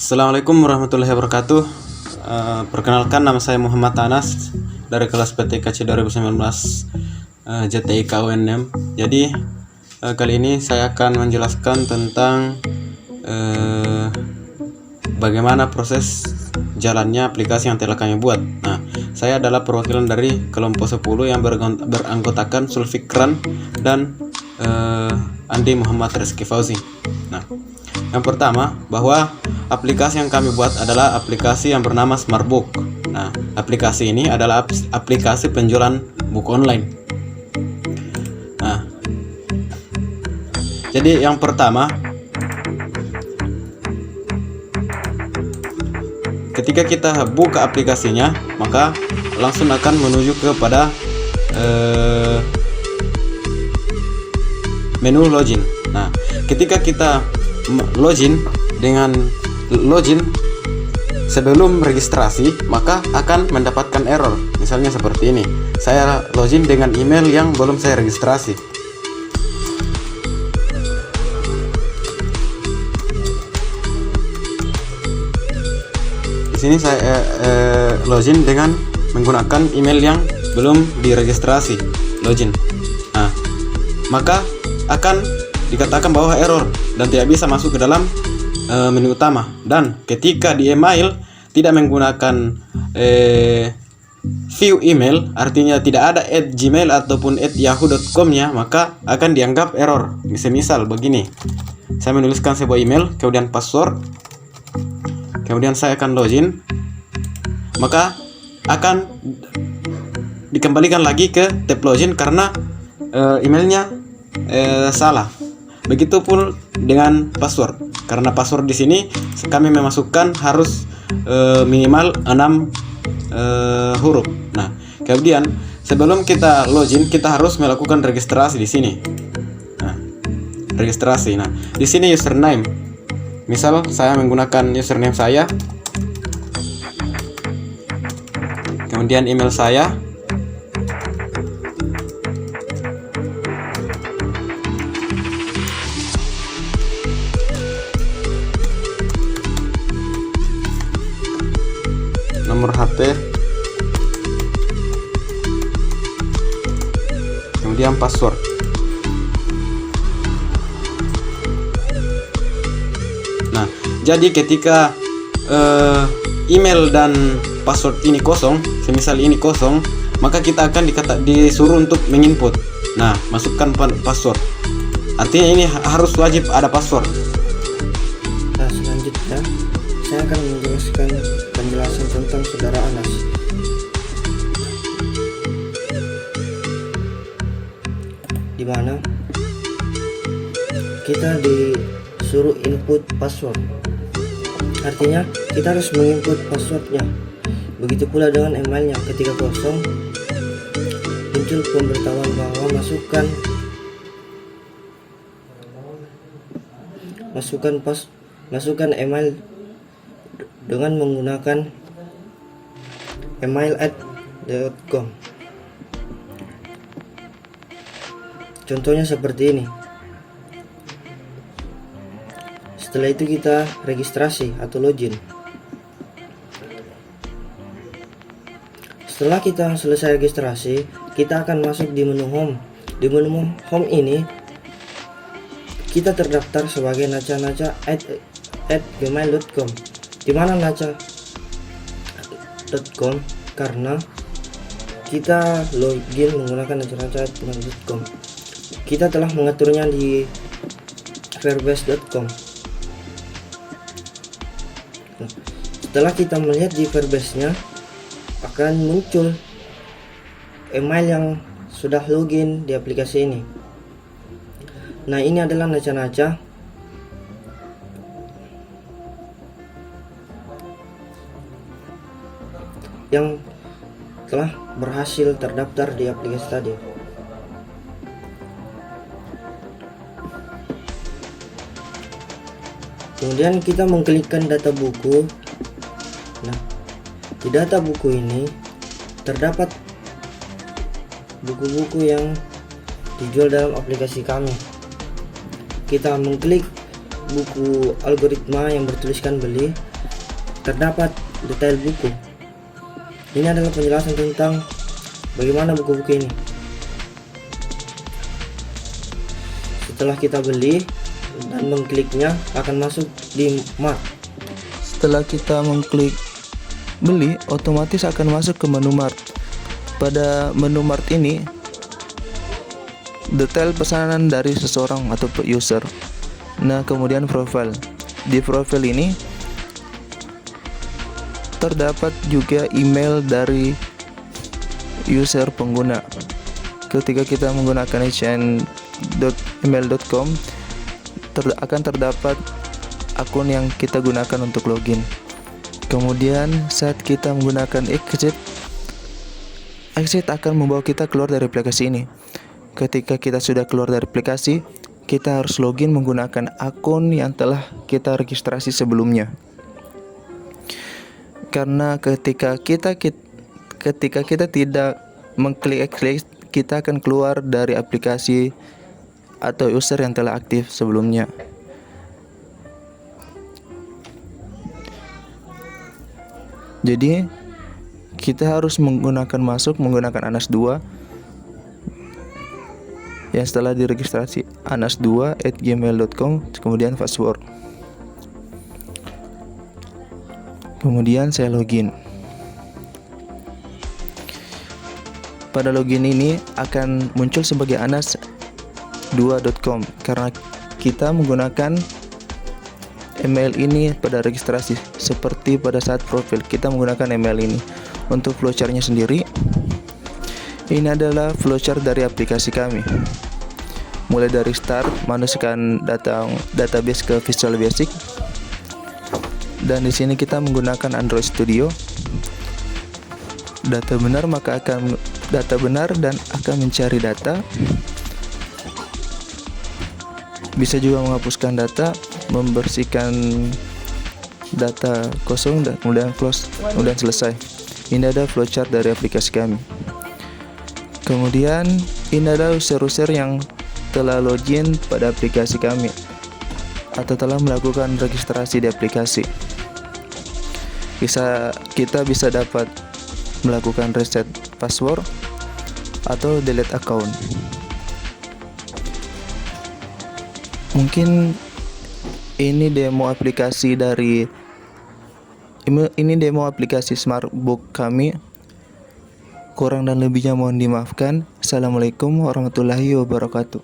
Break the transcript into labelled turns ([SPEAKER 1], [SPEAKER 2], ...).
[SPEAKER 1] Assalamualaikum warahmatullahi wabarakatuh. Perkenalkan, nama saya Muhammad Anas dari kelas PTKC 2019 JTIK UNM. Jadi kali ini saya akan menjelaskan tentang bagaimana proses jalannya aplikasi yang telah kami buat. Nah, saya adalah perwakilan dari kelompok 10 yang beranggotakan Sulfikran dan Andi Muhammad Rizky Fauzi. Nah, yang pertama, bahwa aplikasi yang kami buat adalah aplikasi yang bernama Smartbook. Nah, aplikasi ini adalah aplikasi penjualan buku online. Nah, jadi yang pertama, ketika kita buka aplikasinya, maka langsung akan menuju kepada menu login. Nah, ketika kita login sebelum registrasi, maka akan mendapatkan error. Misalnya seperti ini. Saya login dengan email yang belum saya registrasi. Di sini saya login dengan menggunakan email yang belum diregistrasi, login. Nah, maka akan dikatakan bahwa error dan tidak bisa masuk ke dalam menu utama. Dan ketika di email tidak menggunakan view email, artinya tidak ada @gmail ataupun @yahoo.com-nya, maka akan dianggap error. Misal begini, saya menuliskan sebuah email, kemudian password, kemudian saya akan login, maka akan dikembalikan lagi ke tab login karena emailnya salah. Begitupun dengan password, karena password di sini kami memasukkan harus minimal 6 huruf. Nah, kemudian sebelum kita login, kita harus melakukan registrasi di sini. Nah, registrasi. Nah, di sini username. Misal saya menggunakan username saya, kemudian email saya, nomor HP, kemudian password. Nah, jadi ketika email dan password ini kosong, semisal ini kosong, maka kita akan disuruh untuk menginput. Nah, masukkan password. Artinya ini harus wajib ada password.
[SPEAKER 2] Nah, selanjutnya saya akan menjelaskan penjelasan tentang saudara Anas. Di mana kita disuruh input password. Artinya kita harus menginput passwordnya. Begitu pula dengan emailnya. Ketika kosong, muncul pemberitahuan bahwa masukkan email dengan menggunakan email@.com. Contohnya seperti ini. Setelah itu kita registrasi atau login. Setelah kita selesai registrasi, kita akan masuk di menu home. Di menu home ini kita terdaftar sebagai naca@gmail.com. Di mana naca.com? Karena kita login menggunakan naca.gmail.com. Kita telah mengaturnya di firebase.com. Nah, setelah kita melihat di firebase-nya, akan muncul email yang sudah login di aplikasi ini. Nah, ini adalah naca-naca yang telah berhasil terdaftar di aplikasi tadi. Kemudian kita mengklikkan data buku. Nah, di data buku ini terdapat buku-buku yang dijual dalam aplikasi kami. Kita mengklik buku algoritma yang bertuliskan beli, terdapat detail buku. Ini adalah penjelasan tentang bagaimana buku-buku ini. Setelah kita beli dan mengkliknya akan masuk di Mart.
[SPEAKER 3] Setelah kita mengklik beli, otomatis akan masuk ke menu Mart. Pada menu Mart ini detail pesanan dari seseorang atau user. Nah, kemudian profile. Di profile ini terdapat juga email dari user pengguna. Ketika kita menggunakan hn.email.com akan terdapat akun yang kita gunakan untuk login. Kemudian saat kita menggunakan exit akan membawa kita keluar dari aplikasi ini. Ketika kita sudah keluar dari aplikasi, kita harus login menggunakan akun yang telah kita registrasi sebelumnya. Karena ketika kita tidak mengklik exit, kita akan keluar dari aplikasi atau user yang telah aktif sebelumnya. Jadi kita harus menggunakan Anas2 yang setelah diregistrasi anas2@gmail.com, kemudian password. Kemudian saya login. Pada login ini akan muncul sebagai anas2.com karena kita menggunakan email ini pada registrasi. Seperti pada saat profil kita menggunakan email ini. Untuk flowchart-nya sendiri, ini adalah flowchart dari aplikasi kami. Mulai dari start, masukkan database ke Visual Basic. Dan di sini kita menggunakan Android Studio. Data benar dan akan mencari data. Bisa juga menghapuskan data, membersihkan data kosong dan kemudian close, kemudian selesai. Ini ada flowchart dari aplikasi kami. Kemudian ini adalah user-user yang telah login pada aplikasi kami atau telah melakukan registrasi di aplikasi. Kita bisa dapat melakukan reset password atau delete account. Mungkin ini demo aplikasi Smartbook kami. Kurang dan lebihnya mohon dimaafkan. Assalamualaikum warahmatullahi wabarakatuh.